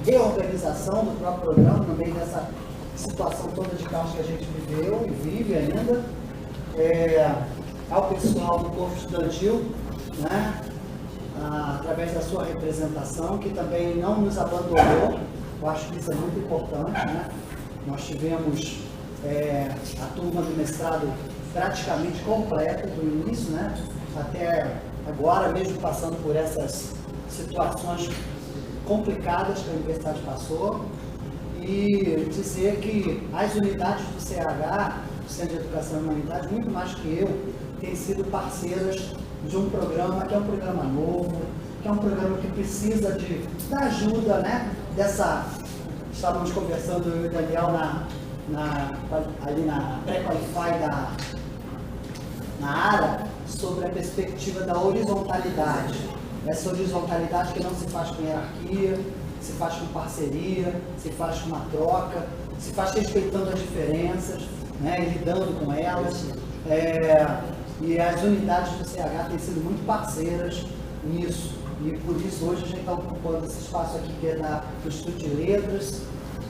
reorganização do próprio programa, no meio dessa situação toda de caos que a gente viveu e vive ainda, ao pessoal do corpo estudantil, né, através da sua representação, que também não nos abandonou. Eu acho que isso é muito importante, né? Nós tivemos a turma do mestrado praticamente completa do início, né, até agora, mesmo passando por essas situações complicadas que a universidade passou, e dizer que as unidades do CH, do Centro de Educação e Humanidade, muito mais que eu, têm sido parceiras de um programa que é um programa novo, que é um programa que precisa da ajuda, né, estávamos conversando eu e o Daniel ali na pré-qualify na área, sobre a perspectiva da horizontalidade. Essa horizontalidade que não se faz com hierarquia, se faz com parceria, se faz com uma troca, se faz respeitando as diferenças, né, e lidando com elas. E as unidades do CH têm sido muito parceiras nisso. E por isso hoje a gente está ocupando esse espaço aqui que é do Instituto de Letras.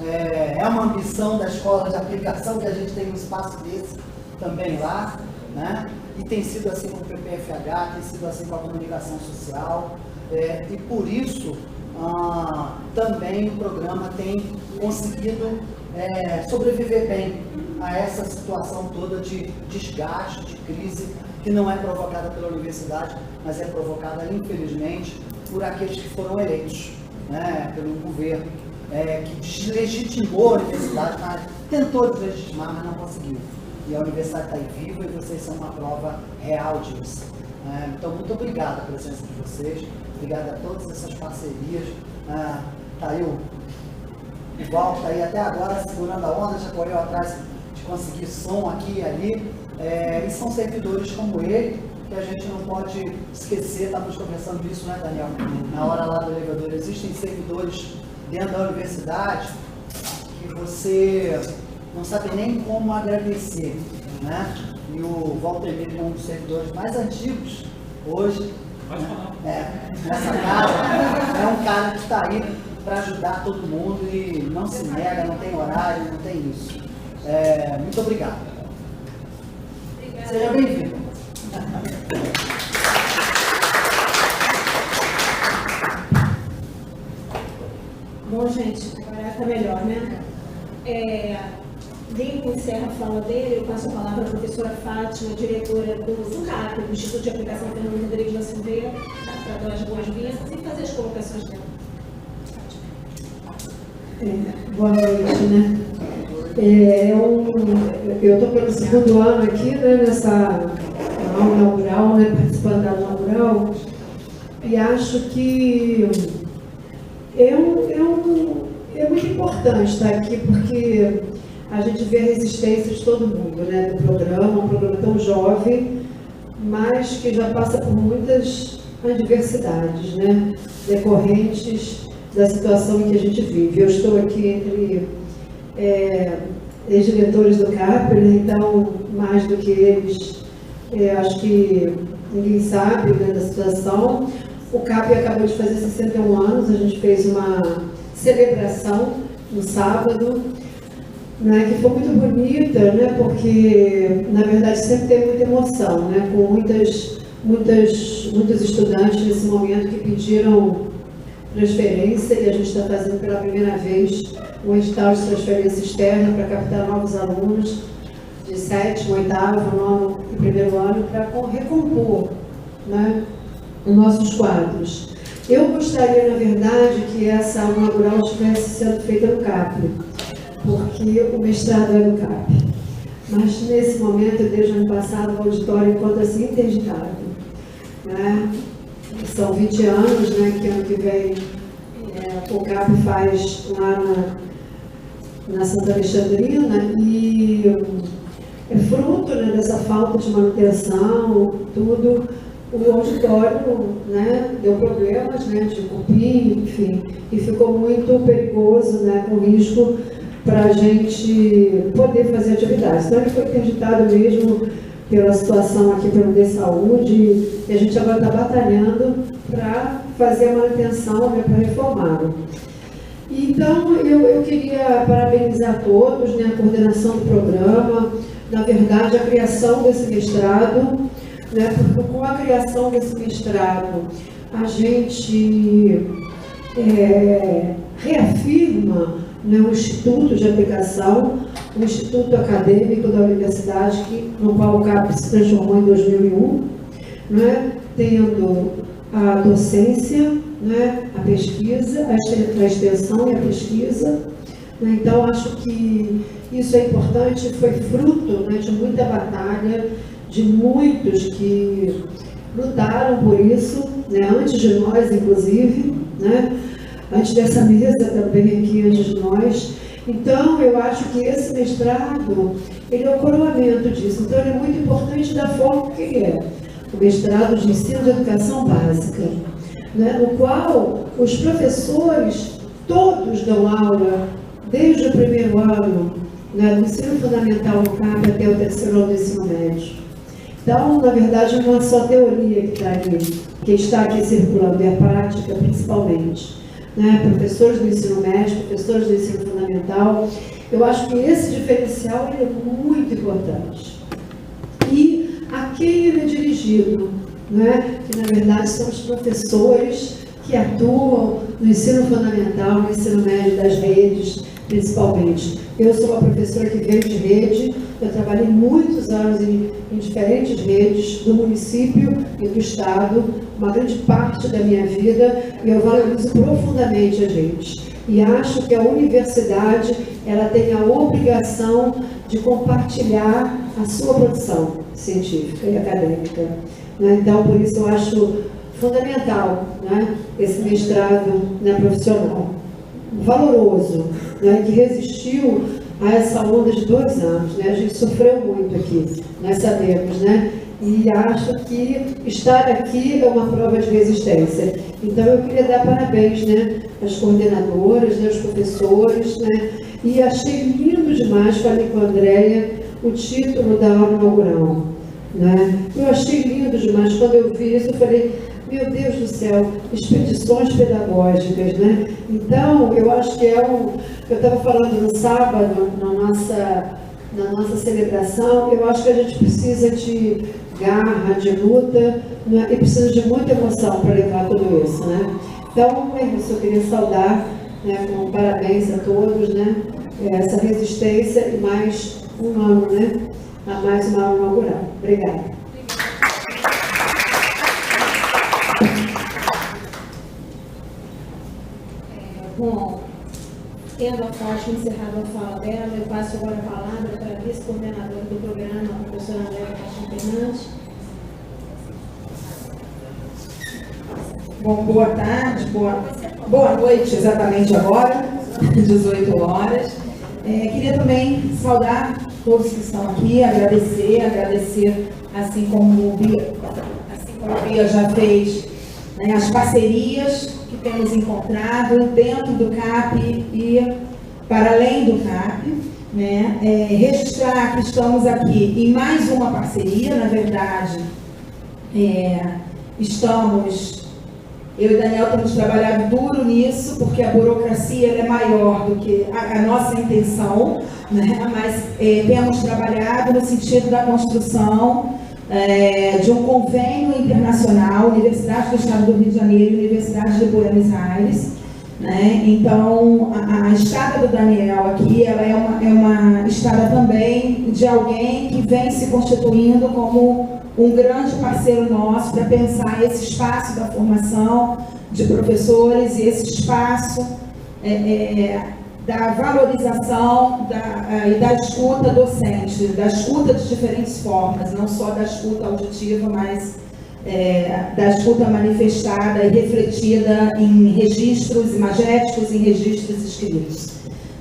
É uma ambição da escola de aplicação que a gente tem um espaço desse também lá, né? E tem sido assim com o PPFH, tem sido assim com a comunicação social, e por isso também o programa tem conseguido sobreviver bem a essa situação toda de desgaste, de crise, que não é provocada pela universidade, mas é provocada, infelizmente, por aqueles que foram eleitos, né, pelo governo, que deslegitimou a universidade, mas tentou deslegitimar, mas não conseguiu. E a universidade está aí viva e vocês são uma prova real disso. Então, muito obrigado pela presença de vocês, obrigado a todas essas parcerias. Está aí o Val, está aí até agora segurando a onda, já correu atrás de conseguir som aqui e ali. E são servidores como ele, que a gente não pode esquecer, estávamos conversando disso, né, Daniel? Na hora lá do elevador, existem servidores dentro da universidade que você não sabe nem como agradecer, né? E o Walter Miller é um dos servidores mais antigos hoje, nessa casa, é um cara que está aí para ajudar todo mundo e não se nega, não tem horário, não tem isso. Muito obrigado. Seja bem-vindo. Bom, gente, agora está melhor, né? Lincoln encerra a fala dele, eu passo a palavra à professora Fátima, diretora do SUCAP, do Instituto de Aplicação Fernando Rodrigues da Silveira, para dar as boas-vindas e fazer as colocações dela. Boa noite, né? Eu estou pelo segundo ano aqui, né, nessa aula inaugural, né, participando da aula inaugural, e acho que é muito importante estar aqui, porque a gente vê a resistência de todo mundo, né, do programa, um programa tão jovem, mas que já passa por muitas adversidades, né, decorrentes da situação em que a gente vive. Eu estou aqui entre ex-diretores do CAP, né, então, mais do que eles, acho que ninguém sabe, né, da situação. O CAP acabou de fazer 61 anos, a gente fez uma celebração no sábado, né, que foi muito bonita, né, porque, na verdade, sempre tem muita emoção, né, com muitos estudantes nesse momento que pediram transferência, e a gente está fazendo pela primeira vez um edital de transferência externa para captar novos alunos de 7º, 8º, 9º e primeiro ano para recompor, né, os nossos quadros. Eu gostaria, na verdade, que essa aula inaugural estivesse sendo feita no CAP, porque o mestrado é no CAP. Mas, nesse momento, desde o ano passado, o auditório encontra-se interditado, né? São 20 anos, né, que ano que vem o CAP faz lá na Santa Alexandrina, e é fruto, né, dessa falta de manutenção, tudo. O auditório, né, deu problemas, né, de cupim, enfim, e ficou muito perigoso, né, com risco para a gente poder fazer atividades. Então, ele foi interditado mesmo pela situação aqui pelo de saúde, e a gente agora está batalhando para fazer a manutenção, né, para reformá-lo. Então, eu queria parabenizar todos, né, a coordenação do programa, na verdade, a criação desse mestrado, né, porque com a criação desse mestrado, a gente reafirma, né, o Instituto de Aplicação, o Instituto Acadêmico da Universidade, no qual o CAP se transformou em 2001, né, tendo a docência, né, a pesquisa, a extensão e a pesquisa. Né, então, acho que isso é importante, foi fruto, né, de muita batalha, de muitos que lutaram por isso, né, antes de nós, inclusive, né, antes dessa mesa também aqui, antes de nós. Então, eu acho que esse mestrado, ele é o coroamento disso. Então, ele é muito importante da forma que ele é. O mestrado de ensino de educação básica, né, no qual os professores todos dão aula, desde o primeiro ano, né, do ensino fundamental no CAP até o terceiro ano do ensino médio. Então, na verdade, não é só teoria que está aqui circulando, é a prática principalmente. Né, professores do ensino médio, professores do ensino fundamental. Eu acho que esse diferencial ele é muito importante. E a quem ele é dirigido, né, que na verdade são os professores que atuam no ensino fundamental, no ensino médio das redes, principalmente. Eu sou uma professora que veio de rede, eu trabalhei muitos anos em diferentes redes do município e do estado, uma grande parte da minha vida, e eu valorizo profundamente a gente. E acho que a universidade, ela tem a obrigação de compartilhar a sua produção científica e acadêmica. Né? Então, por isso eu acho fundamental, né, esse mestrado, né, profissional. Valoroso, né, que resistiu a essa onda de 2 anos. Né? A gente sofreu muito aqui, nós sabemos, né? E acho que estar aqui é uma prova de resistência. Então, eu queria dar parabéns, né, às coordenadoras, né, aos professores, né? E achei lindo demais, falei com a Andréia, o título da aula inaugural. Né? Eu achei lindo demais. Quando eu vi isso, eu falei, meu Deus do céu, expedições pedagógicas, né? Então, eu acho que eu estava falando no sábado, na nossa celebração, eu acho que a gente precisa de garra, de luta, né? E precisa de muita emoção para levar tudo isso, né? Então, é isso, eu queria saudar, né, com parabéns a todos, né, essa resistência e mais um ano, né, a mais uma aula inaugural. Obrigada. Bom, tendo a Fátima encerrado a fala dela, eu passo agora a palavra para a vice-coordenadora do programa, a professora Andréia Castro Fernandes. Bom, boa tarde, boa noite, exatamente agora, 18 horas. Queria também saudar todos que estão aqui, agradecer, assim como o Bia já fez, né, as parcerias que temos encontrado dentro do CAP e para além do CAP, né, registrar que estamos aqui em mais uma parceria, na verdade, eu e Daniel temos trabalhado duro nisso, porque a burocracia é maior do que a nossa intenção, né? Mas temos trabalhado no sentido da construção de um convênio internacional, Universidade do Estado do Rio de Janeiro e Universidade de Buenos Aires. Né? Então, a estada do Daniel aqui, ela é uma estada também de alguém que vem se constituindo como um grande parceiro nosso para pensar esse espaço da formação de professores e esse espaço da valorização e da escuta docente, da escuta de diferentes formas, não só da escuta auditiva, mas da escuta manifestada e refletida em registros imagéticos, em registros escritos.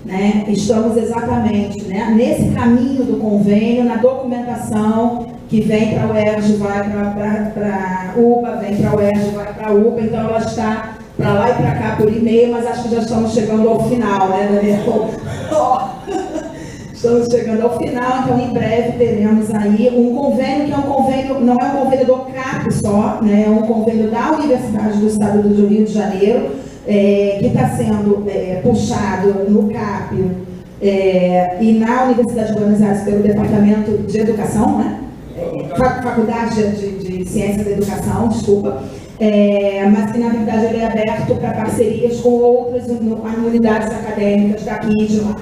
Né? Estamos exatamente, né, nesse caminho do convênio, na documentação que vem para a UERJ, vai para a UBA, vem para a UERJ, vai para a UBA, então ela está para lá e para cá por e-mail, mas acho que já estamos chegando ao final, né, Daniel? Estamos chegando ao final, então em breve teremos aí um convênio, que é um convênio, não é um convênio do CAP só, né, é um convênio da Universidade do Estado do Rio de Janeiro, que está sendo puxado no CAP e na Universidade de Buenos Aires pelo Departamento de Educação, né? Faculdade de Ciência da Educação, desculpa, mas que na verdade ele é aberto para parcerias com outras unidades acadêmicas daqui e de lá,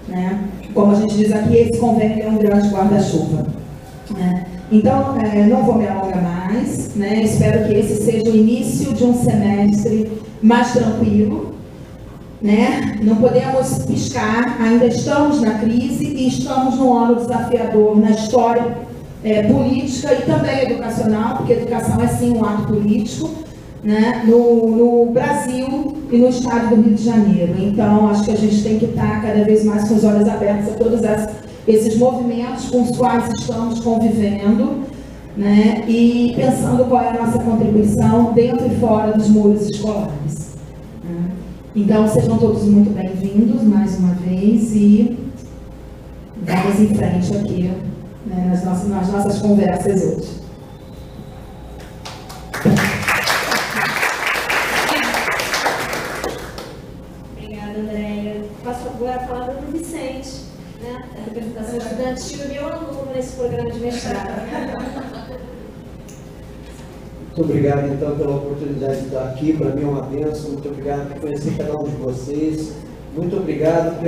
né? Como a gente diz aqui, esse convênio é um grande guarda-chuva, né? Então, não vou me alongar mais, né? Espero que esse seja o início de um semestre mais tranquilo, né? Não podemos piscar, ainda estamos na crise e estamos num ano desafiador na história política e também educacional, porque educação é sim um ato político, né? No Brasil e no estado do Rio de Janeiro. Então, acho que a gente tem que estar cada vez mais com os olhos abertos a todos esses movimentos com os quais estamos convivendo, né? E pensando qual é a nossa contribuição dentro e fora dos muros escolares, né? Então, sejam todos muito bem-vindos mais uma vez e vamos em frente aqui, né, nas nossas conversas hoje. Obrigada, Andréia. Passo agora a palavra para o Vicente, né, da representação estudantil, meu aluno nesse programa de mestrado. Muito obrigado, então, pela oportunidade de estar aqui. Para mim é uma bênção. Muito obrigado por conhecer cada um de vocês. Muito obrigado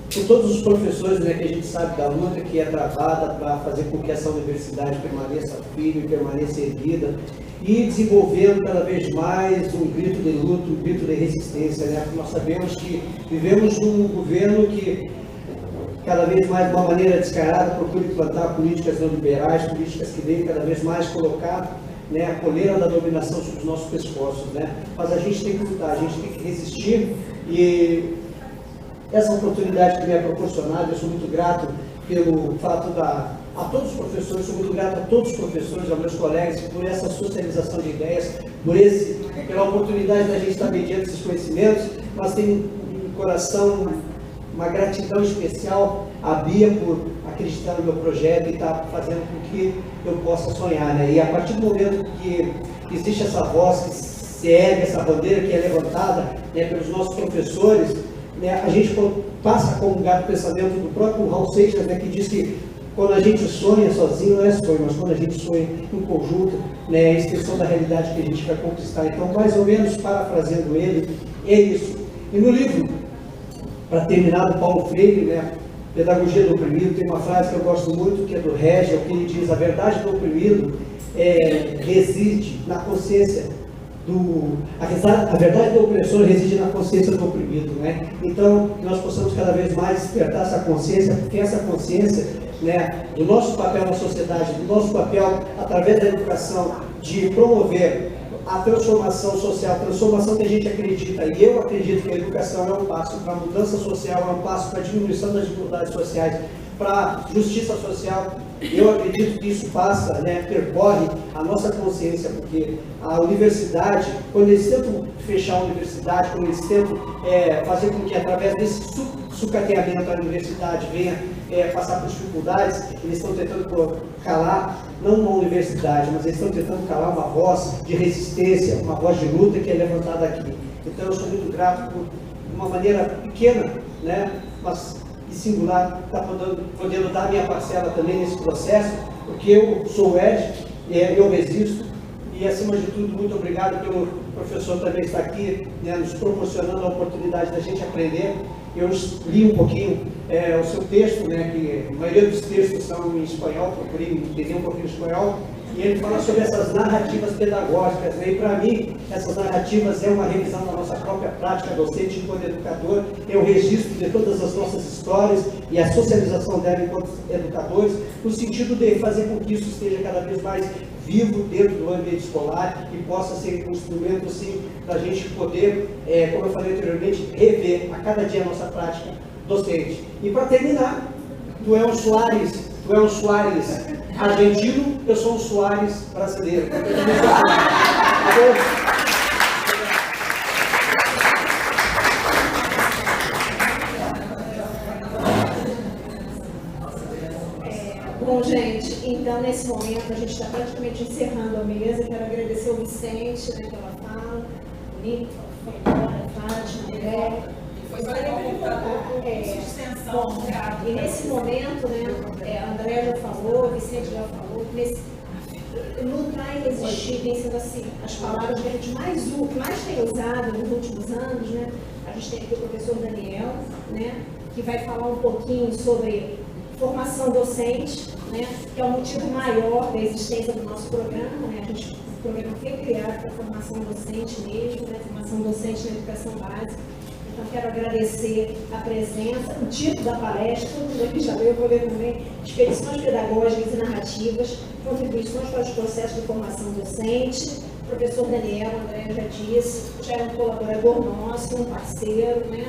por todos os professores, né, que a gente sabe da luta que é travada para fazer com que essa universidade permaneça firme, permaneça erguida e desenvolvendo cada vez mais um grito de luta, um grito de resistência, né? Porque nós sabemos que vivemos num governo que cada vez mais, de uma maneira descarada, procura implantar políticas neoliberais, políticas que vêm cada vez mais colocar, né, a coleira da dominação sobre os nossos pescoços, né? Mas a gente tem que lutar, a gente tem que resistir e essa oportunidade que me é proporcionada, eu sou muito grato pelo fato a todos os professores, sou muito grato a todos os professores, aos meus colegas, por essa socialização de ideias, pela oportunidade da gente estar mediando esses conhecimentos, mas tenho um coração, uma gratidão especial à Bia por acreditar no meu projeto e estar fazendo com que eu possa sonhar, né? E a partir do momento que existe essa voz, que se ergue essa bandeira que é levantada, né, pelos nossos professores, né, a gente passa a comungar do pensamento do próprio Raul Seixas, né, que diz que quando a gente sonha sozinho não é sonho, mas quando a gente sonha em conjunto, né, é a extensão da realidade que a gente vai conquistar. Então, mais ou menos parafraseando ele, é isso. E no livro, para terminar, do Paulo Freire, né, Pedagogia do Oprimido, tem uma frase que eu gosto muito, que é do Hegel, que ele diz: a verdade do oprimido reside na consciência a verdade do opressor reside na consciência do oprimido, né? Então, que nós possamos cada vez mais despertar essa consciência, porque essa consciência, né, do nosso papel na sociedade, do nosso papel através da educação, de promover a transformação social, a transformação que a gente acredita, e eu acredito que a educação é um passo para a mudança social, é um passo para a diminuição das desigualdades sociais, para a justiça social. Eu acredito que isso passa, né, percorre a nossa consciência, porque a universidade, quando eles tentam fechar a universidade, quando eles tentam fazer com que através desse sucateamento a universidade venha passar por dificuldades, eles estão tentando calar, não uma universidade, mas eles estão tentando calar uma voz de resistência, uma voz de luta que é levantada aqui. Então eu sou muito grato por uma maneira pequena, né, mas e singular, estar podendo dar minha parcela também nesse processo, porque eu sou o Ed, eu resisto, e acima de tudo, muito obrigado pelo professor também estar aqui, né, nos proporcionando a oportunidade da gente aprender. Eu li um pouquinho o seu texto, né, que a maioria dos textos são em espanhol, procurei entender um pouquinho espanhol, e ele fala sobre essas narrativas pedagógicas, né? E para mim, essas narrativas é uma revisão da nossa própria prática docente enquanto educador, é o registro de todas as nossas histórias e a socialização dela enquanto educadores, no sentido de fazer com que isso esteja cada vez mais vivo dentro do ambiente escolar e possa ser um instrumento, sim, para a gente poder, como eu falei anteriormente, rever a cada dia a nossa prática docente. E para terminar, tu é um Soares argentino, eu sou um Soares brasileiro. Bom, gente, então nesse momento a gente está praticamente encerrando a mesa. Quero agradecer ao Vicente, né, pela fala, o Monique, Fátima, André. Bom, e nesse momento, né, André já falou, Vicente já falou, não vai existir, tem sido assim, as palavras que a gente mais tem usado nos últimos anos, né? A gente tem aqui o professor Daniel, né, que vai falar um pouquinho sobre formação docente, né, que é o motivo maior da existência do nosso programa, né? O programa foi criado para formação docente mesmo, né, formação docente na educação básica. Então, quero agradecer a presença, o título da palestra, que já veio poder também, expedições pedagógicas e narrativas, contribuições para os processos de formação docente. O professor Daniel, André já disse, já é um colaborador nosso, um parceiro, né?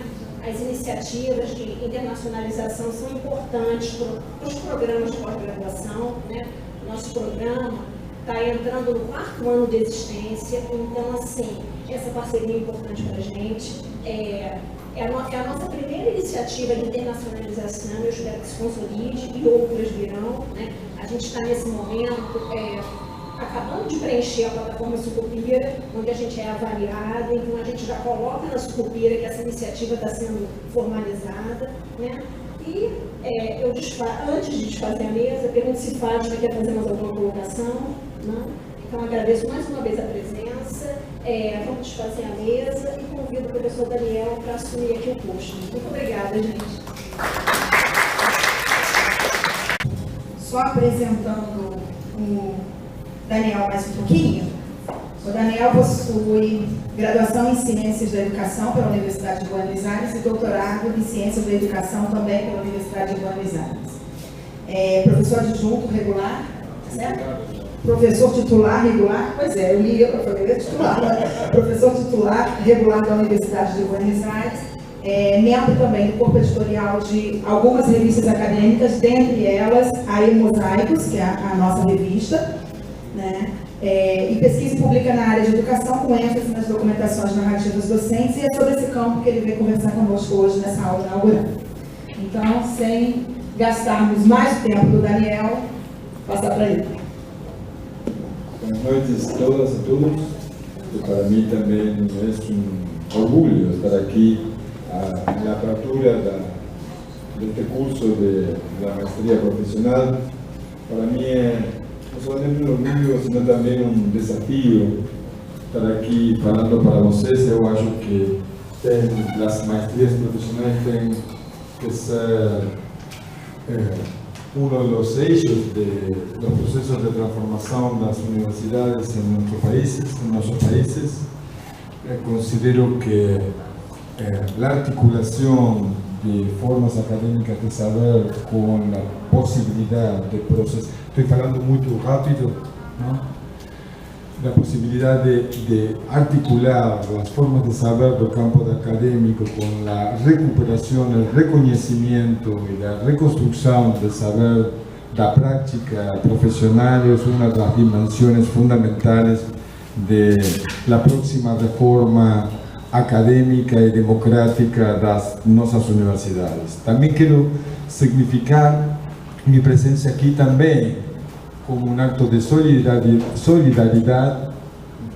As iniciativas de internacionalização são importantes para os programas de pós-graduação, né? Nosso programa está entrando no 4º ano de existência, então, assim, essa parceria é importante para a gente. É a nossa primeira iniciativa de internacionalização, eu espero que se consolide e outras virão, né? A gente está nesse momento acabando de preencher a plataforma Sucupira, onde a gente é avaliado, então a gente já coloca na Sucupira que essa iniciativa está sendo formalizada, né? E antes de desfazer a mesa, pergunto se Fátima quer fazer mais alguma colocação. Não? Então, agradeço mais uma vez a presença, vamos desfazer a mesa e convido o professor Daniel para assumir aqui o posto. Muito obrigada, gente. Só apresentando o Daniel mais um pouquinho. O Daniel possui graduação em Ciências da Educação pela Universidade de Buenos Aires e doutorado em Ciências da Educação também pela Universidade de Buenos Aires. É professor adjunto regular, certo? Professor titular regular, pois é, eu falei titular, né? Professor titular regular da Universidade de Buenos Aires, membro também do corpo editorial de algumas revistas acadêmicas, dentre elas a Mosaicos, que é a nossa revista, né? E pesquisa e publica na área de educação, com ênfase nas documentações narrativas docentes, e é sobre esse campo que ele veio conversar conosco hoje nessa aula inaugural. Então, sem gastarmos mais tempo do Daniel, passar para ele. Buenas noches a todas y todos. Para mí también es un orgullo estar aquí en la apertura de este curso de la maestría profesional. Para mí no solamente un orgullo, sino también un desafío estar aquí hablando para ustedes. Yo acho que las maestrías profesionales tienen que ser uno de los eixos de los procesos de transformación de las universidades en nuestros países. Considero que la articulación de formas académicas de saber con la posibilidad de procesos, estoy hablando muy rápido, ¿no? La posibilidad de articular las formas de saber del campo académico con la recuperación, el reconocimiento y la reconstrucción del saber de la práctica profesional es una de las dimensiones fundamentales de la próxima reforma académica y democrática de nuestras universidades. También quiero significar mi presencia aquí también como un acto de solidaridad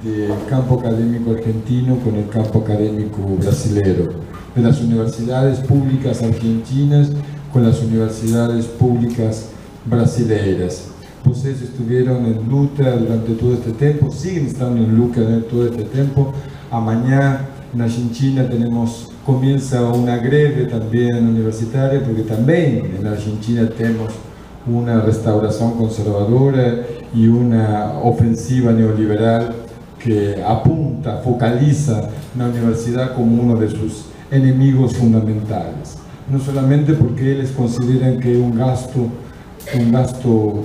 del campo académico argentino con el campo académico brasilero, de las universidades públicas argentinas con las universidades públicas brasileiras. Ustedes estuvieron en lucha durante todo este tiempo, siguen estando en lucha durante todo este tiempo. Mañana en Argentina comienza una greve también universitaria, porque también en Argentina tenemos una restauración conservadora y una ofensiva neoliberal que focaliza la universidad como uno de sus enemigos fundamentales. No solamente porque ellos consideran que es un gasto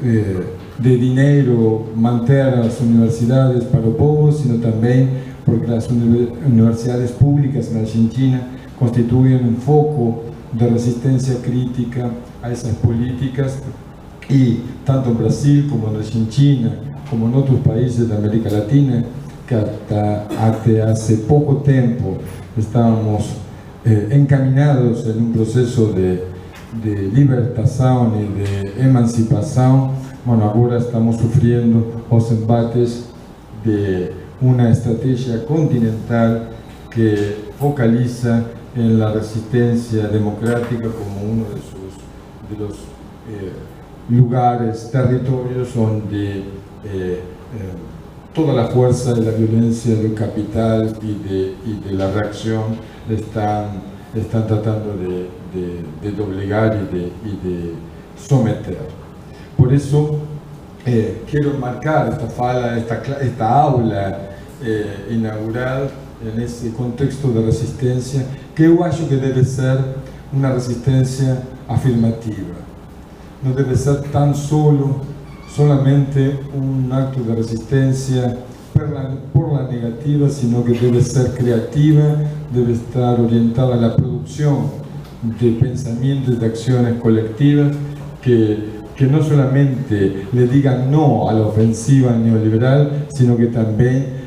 de dinero mantener a las universidades para los pobres, sino también porque las universidades públicas en Argentina constituyen un foco de resistencia crítica a esas políticas, y tanto en Brasil como en Argentina, como en otros países de América Latina, que hasta hace poco tiempo estábamos encaminados en un proceso de libertación y de emancipación. Bueno, ahora estamos sufriendo los embates de una estrategia continental que focaliza en la resistencia democrática como uno de los lugares, territorios donde toda la fuerza de la violencia del capital y de la reacción están tratando de doblegar y de someter. Por eso quiero enmarcar esta aula inaugural en ese contexto de resistencia, que yo acho que debe ser una resistencia afirmativa. No debe ser tan solamente un acto de resistencia por la negativa, sino que debe ser creativa, debe estar orientada a la producción de pensamientos y de acciones colectivas que no solamente le digan no a la ofensiva neoliberal, sino que también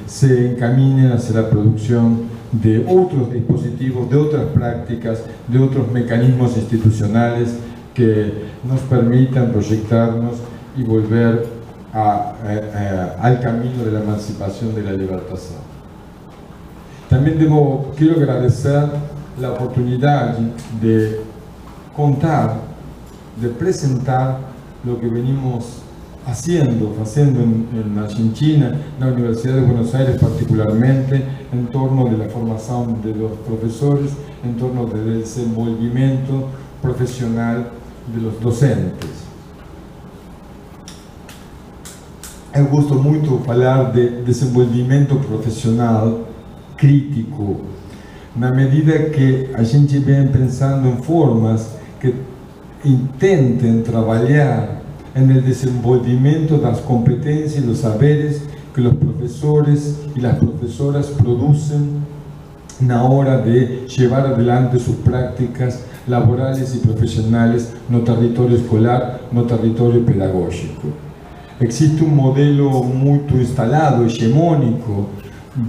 se encaminen hacia la producción de otros dispositivos, de otras prácticas, de otros mecanismos institucionales que nos permitan proyectarnos y volver al camino de la emancipación de la libertad. También quiero agradecer la oportunidad de contar, de presentar lo que venimos haciendo en Argentina, en la Universidad de Buenos Aires particularmente, en torno de la formación de los profesores, en torno del desenvolvimiento profesional de los docentes. Eu gosto muito de falar de desenvolvimento profissional crítico, na medida que a gente vem pensando em formas que intentem trabalhar en el desenvolvimiento de las competencias y los saberes que los profesores y las profesoras producen na hora de llevar adelante sus prácticas laborales y profesionales no territorio escolar, no territorio pedagógico. Existe un modelo muy instalado, hegemónico,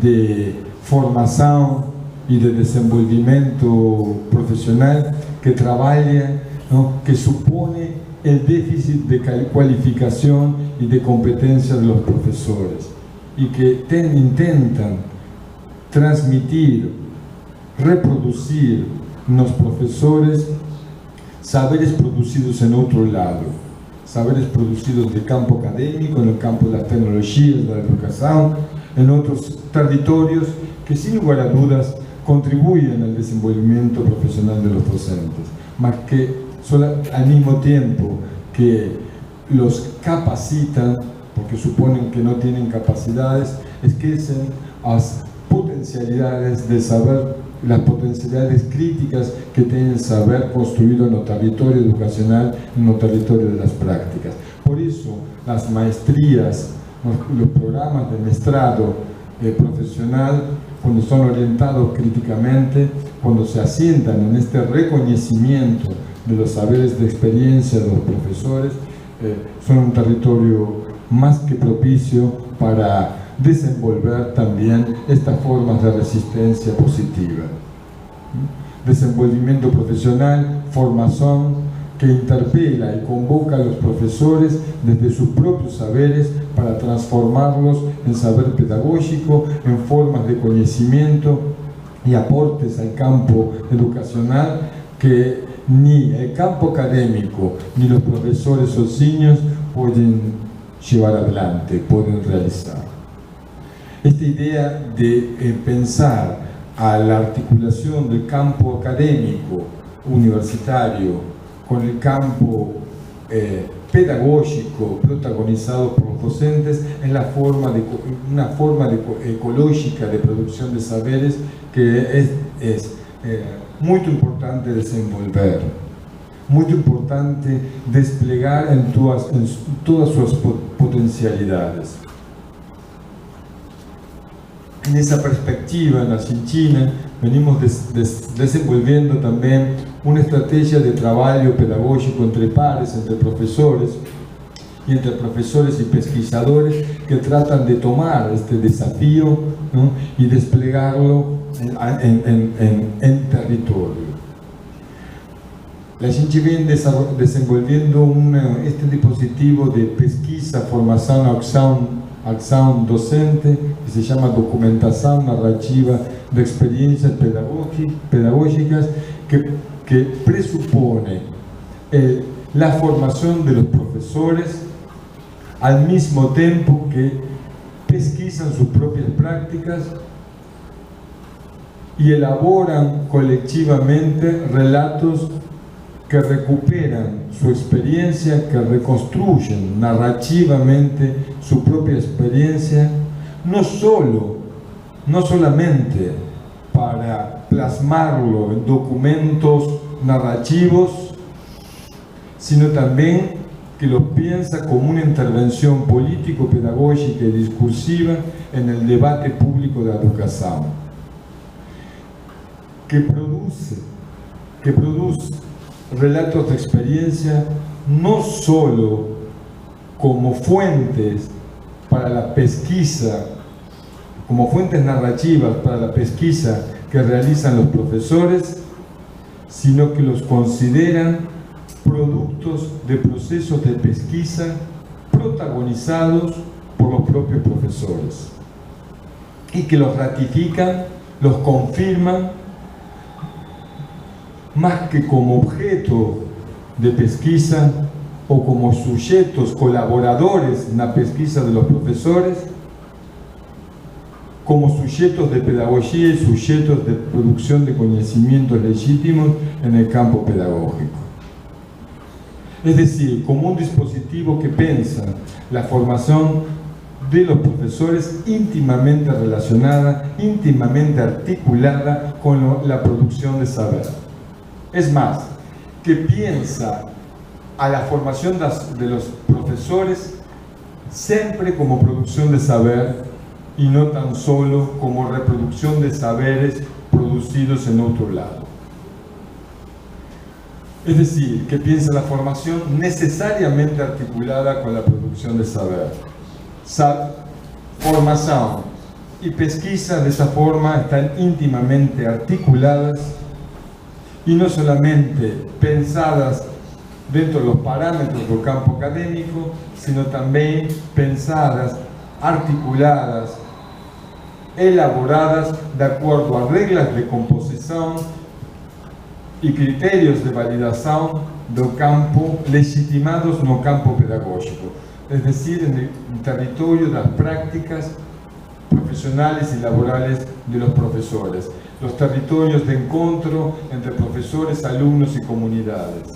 de formación y de desenvolvimiento profesional que trabaja, ¿no?, que supone el déficit de cualificación y de competencia de los profesores y que intentan transmitir, reproducir en los profesores saberes producidos en otro lado, saberes producidos de campo académico, en el campo de las tecnologías, de la educación, en otros territorios que sin lugar a dudas contribuyen al desenvolvimiento profesional de los docentes, más que al mismo tiempo que los capacitan, porque suponen que no tienen capacidades, esquecen las potencialidades de saber, las potencialidades críticas que tiene el saber construido en el territorio educacional, en el territorio de las prácticas. Por eso, las maestrías, los programas de maestrado profesional, cuando son orientados críticamente, cuando se asientan en este reconocimiento de los saberes de experiencia de los profesores, son un territorio más que propicio para desenvolver también estas formas de resistencia positiva. Desenvolvimiento profesional, formación que interpela y convoca a los profesores desde sus propios saberes para transformarlos en saber pedagógico, en formas de conocimiento y aportes al campo educacional que ni el campo académico ni los profesores sozinhos pueden llevar adelante, pueden realizar. Esta idea de pensar a la articulación del campo académico universitario con el campo pedagógico protagonizado por los docentes es una forma ecológica de producción de saberes que es muy importante desenvolver, muy importante desplegar en todas sus potencialidades. En esa perspectiva, en Argentina, venimos desenvolviendo también una estrategia de trabajo pedagógico entre pares, entre profesores y pesquisadores que tratan de tomar este desafío, ¿no?, y desplegarlo en territorio. La gente viene desenvolviendo este dispositivo de pesquisa, formación, acción docente que se llama documentación narrativa de experiencias pedagógicas que presupone la formación de los profesores al mismo tiempo que pesquisan sus propias prácticas y elaboran colectivamente relatos que recuperan su experiencia, que reconstruyen narrativamente su propia experiencia, no solamente para plasmarlo en documentos narrativos, sino también que lo piensa como una intervención político-pedagógica y discursiva en el debate público de la educación, que produce relatos de experiencia no solo como fuentes para la pesquisa, como fuentes narrativas para la pesquisa que realizan los profesores, sino que los consideran productos de procesos de pesquisa protagonizados por los propios profesores y que los ratifican, los confirman, más que como objeto de pesquisa o como sujetos colaboradores en la pesquisa de los profesores, como sujetos de pedagogía y sujetos de producción de conocimientos legítimos en el campo pedagógico. Es decir, como un dispositivo que piensa la formación de los profesores íntimamente relacionada, íntimamente articulada con la producción de saber. Es más, que piensa a la formación de los profesores siempre como producción de saber y no tan solo como reproducción de saberes producidos en otro lado. Es decir, que piensa la formación necesariamente articulada con la producción de saber. Formación y pesquisa de esa forma están íntimamente articuladas y no solamente pensadas dentro de los parámetros del campo académico, sino también pensadas, articuladas, elaboradas de acuerdo a reglas de composición y criterios de validación del campo legitimados no campo pedagógico, es decir, en el territorio de las prácticas profesionales y laborales de los profesores, los territorios de encuentro entre profesores, alumnos y comunidades,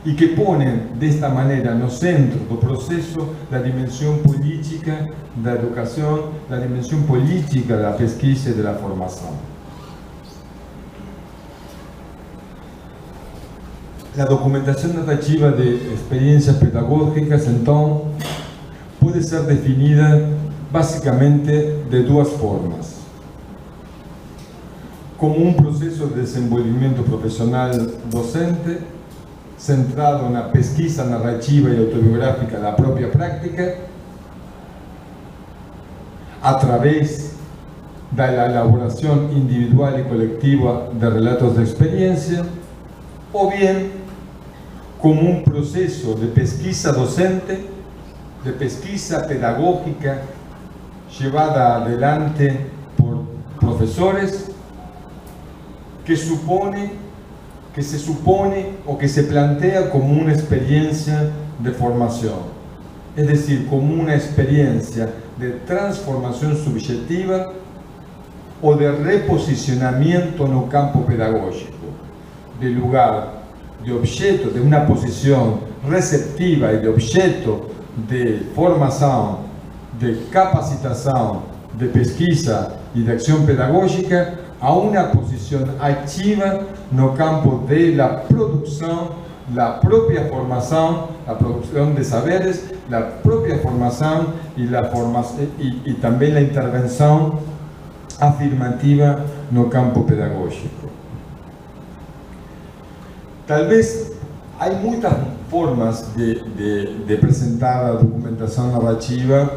y que ponen de esta manera en el centro del proceso la dimensión política de la educación, la dimensión política de la pesquisa y de la formación. La documentación narrativa de experiencias pedagógicas, entonces, puede ser definida básicamente de dos formas. Como un proceso de desenvolvimiento profesional docente, centrado en la pesquisa narrativa y autobiográfica de la propia práctica, a través de la elaboración individual y colectiva de relatos de experiencia, o bien como un proceso de pesquisa docente, de pesquisa pedagógica llevada adelante por profesores, que se supone o que se plantea como una experiencia de formación, es decir, como una experiencia de transformación subjetiva o de reposicionamiento en el campo pedagógico, de lugar de objeto, de una posición receptiva y de objeto de formación, de capacitación, de pesquisa y de acción pedagógica, a una posición activa en el campo de la producción, la propia formación, la producción de saberes, la propia formación y también la intervención afirmativa en el campo pedagógico. Tal vez hay muchas formas de presentar la documentación narrativa.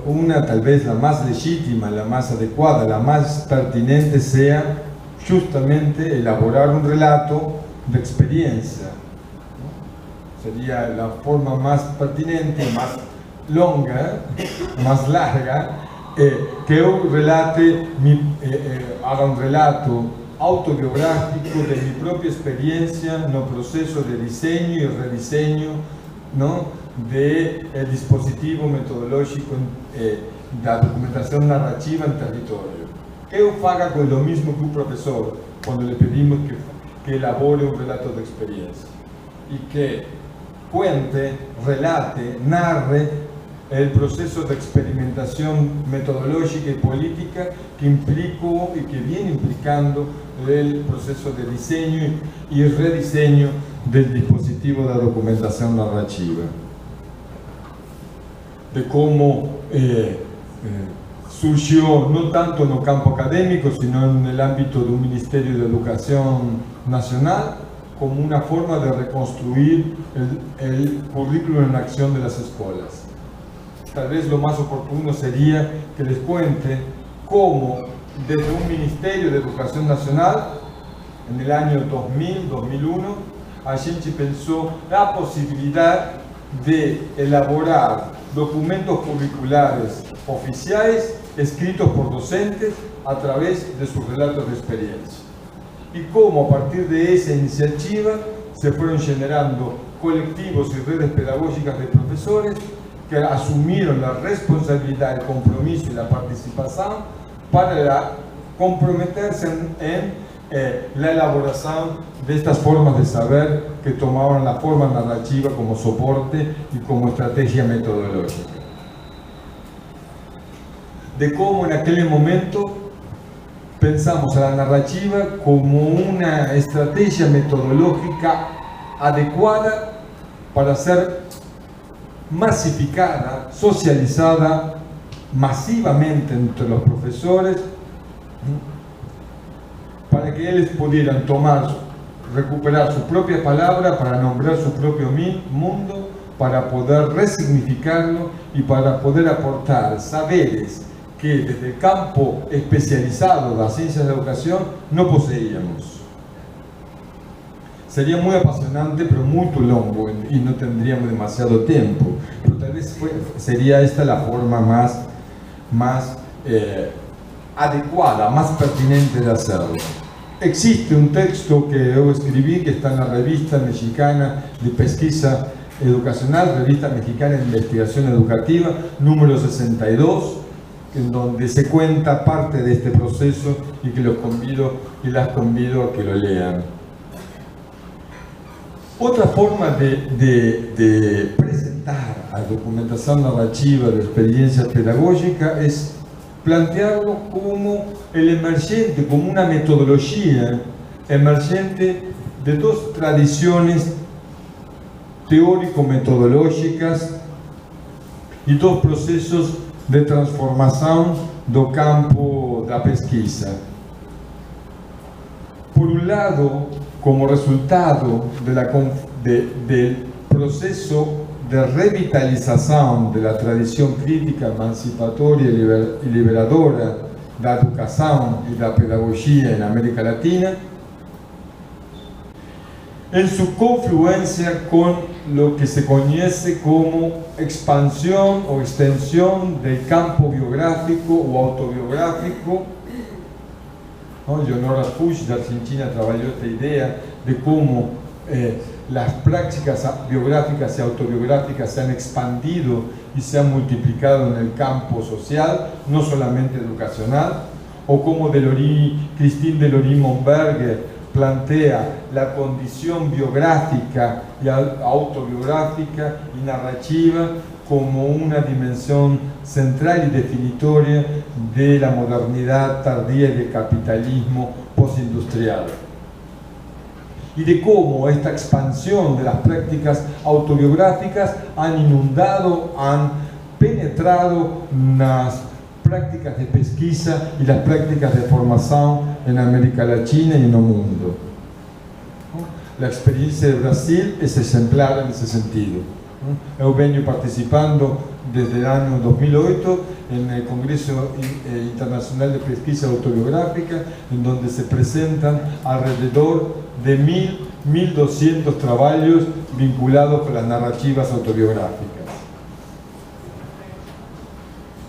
Una, tal vez la más legítima, la más adecuada, la más pertinente sea justamente elaborar un relato de experiencia, ¿no? Sería la forma más pertinente, más longa, más larga, que eu relate, haga un relato autobiográfico de mi propia experiencia no proceso de diseño y rediseño, ¿no?, del dispositivo metodológico da documentación narrativa en territorio. Que eu faga con lo mismo que un profesor cuando le pedimos que elabore un relato de experiencia y que cuente, relate, narre el proceso de experimentación metodológica y política que implicó y que viene implicando el proceso de diseño y rediseño del dispositivo de documentación narrativa. De cómo surgió no tanto en el campo académico, sino en el ámbito de un Ministerio de Educación Nacional, como una forma de reconstruir el currículo en acción de las escuelas. Tal vez lo más oportuno sería que les cuente cómo desde un Ministerio de Educación Nacional, en el año 2000-2001, a gente pensó la posibilidad de elaborar documentos curriculares oficiales escritos por docentes a través de sus relatos de experiencia. Y cómo a partir de esa iniciativa se fueron generando colectivos y redes pedagógicas de profesores que asumieron la responsabilidad, el compromiso y la participación para comprometerse en la elaboración de estas formas de saber que tomaban la forma narrativa como soporte y como estrategia metodológica. De cómo en aquel momento pensamos a la narrativa como una estrategia metodológica adecuada para ser masificada, socializada masivamente entre los profesores, para que ellos pudieran recuperar su propia palabra para nombrar su propio mundo, para poder resignificarlo y para poder aportar saberes que desde el campo especializado de las ciencias de la educación no poseíamos. Sería muy apasionante, pero muy longo y no tendríamos demasiado tiempo. Pero tal vez sería esta la forma más adecuada, más pertinente de hacerlo. Existe un texto que yo escribí que está en la Revista Mexicana de Pesquisa Educacional, Revista Mexicana de Investigación Educativa, número 62, en donde se cuenta parte de este proceso y que las convido a que lo lean. Otra forma de presentar a documentación narrativa de experiencia pedagógica es plantearlo como el emergente, como una metodología emergente de dos tradiciones teórico-metodológicas y dos procesos de transformación do campo da pesquisa. Por un lado, como resultado del proceso de revitalización de la tradición crítica, emancipatoria y liberadora de la educación y la pedagogía en América Latina, en su confluencia con lo que se conoce como expansión o extensión del campo biográfico o autobiográfico. Leonora Fuchs de Argentina trabajó esta idea de cómo las prácticas biográficas y autobiográficas se han expandido y se han multiplicado en el campo social, no solamente educacional, o como Christine Delory-Monberger plantea la condición biográfica y autobiográfica y narrativa como una dimensión central y definitoria de la modernidad tardía y del capitalismo postindustrial. Y de cómo esta expansión de las prácticas autobiográficas han inundado, han penetrado las prácticas de pesquisa y las prácticas de formación en América Latina y en el mundo. La experiencia de Brasil es ejemplar en ese sentido. Yo vengo participando desde el año 2008 en el Congreso Internacional de Pesquisa Autobiográfica, en donde se presentan alrededor de 1.200 trabajos vinculados con las narrativas autobiográficas.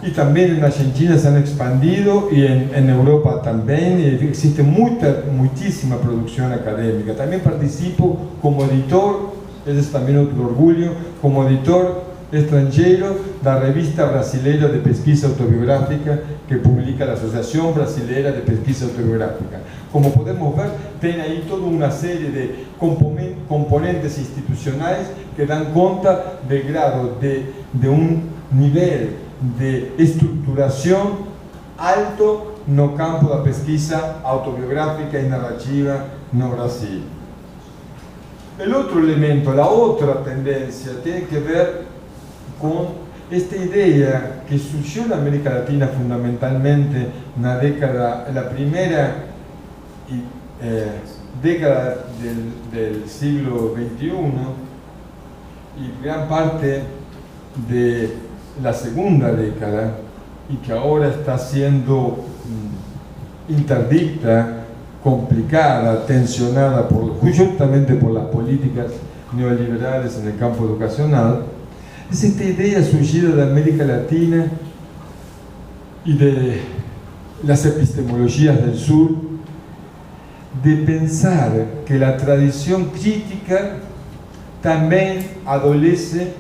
y también en Argentina se han expandido y en Europa también existe muchísima producción académica. También participo como editor, ese es también otro orgullo, como editor extranjero de la revista brasileña de pesquisa autobiográfica que publica la Asociación Brasileña de Pesquisa Autobiográfica. Como podemos ver, tiene ahí toda una serie de componentes institucionales que dan cuenta del grado de un nivel de estructuración alto no campo da pesquisa autobiográfica y narrativa no Brasil. El otro elemento, la otra tendencia, tiene que ver con esta idea que surgió en América Latina fundamentalmente en la primera década del siglo XXI y gran parte de la segunda década, y que ahora está siendo interdicta, complicada, tensionada justamente por las políticas neoliberales en el campo educacional, es esta idea surgida de América Latina y de las epistemologías del sur, de pensar que la tradición crítica también adolece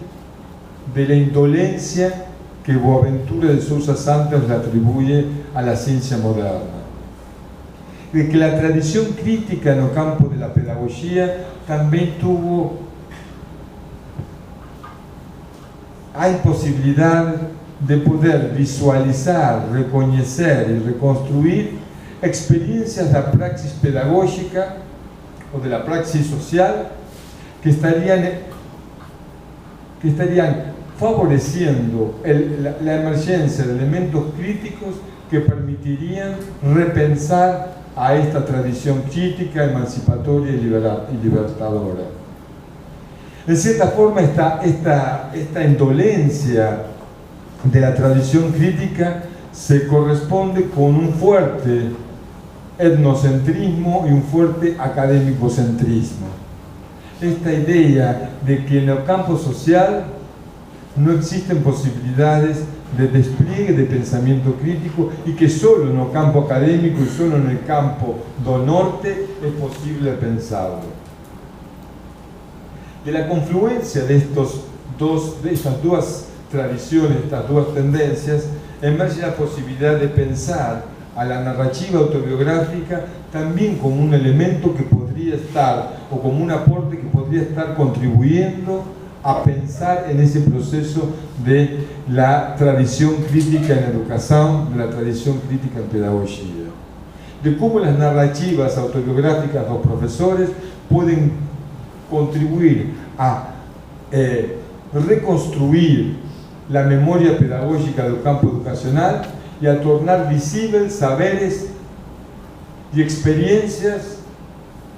de la indolencia que Boaventura de Sousa Santos le atribuye a la ciencia moderna. De que la tradición crítica en el campo de la pedagogía también hay posibilidad de poder visualizar, reconocer y reconstruir experiencias de la praxis pedagógica o de la praxis social que estarían favoreciendo la emergencia de elementos críticos que permitirían repensar a esta tradición crítica, emancipatoria y libertadora. En cierta forma, esta indolencia de la tradición crítica se corresponde con un fuerte etnocentrismo y un fuerte académicocentrismo. Esta idea de que en el campo social no existen posibilidades de despliegue de pensamiento crítico y que solo en el campo académico y solo en el campo do norte es posible pensarlo. De la confluencia de estas dos tradiciones, estas dos tendencias, emerge la posibilidad de pensar a la narrativa autobiográfica también como un elemento que podría estar, o como un aporte que podría estar contribuyendo a pensar en ese proceso de la tradición crítica en educación, de la tradición crítica en pedagogía. De cómo las narrativas autobiográficas de los profesores pueden contribuir a reconstruir la memoria pedagógica del campo educacional y a tornar visibles saberes y experiencias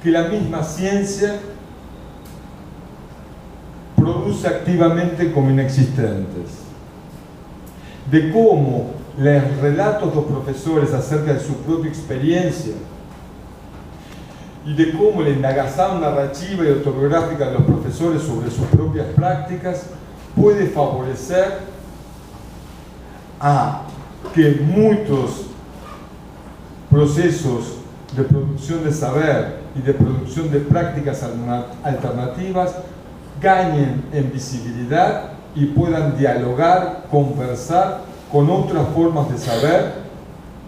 que la misma ciencia produce activamente como inexistentes. De cómo los relatos de los profesores acerca de su propia experiencia y de cómo la indagación narrativa y autobiográfica de los profesores sobre sus propias prácticas puede favorecer a que muchos procesos de producción de saber y de producción de prácticas alternativas ganen en visibilidad y puedan dialogar, conversar con otras formas de saber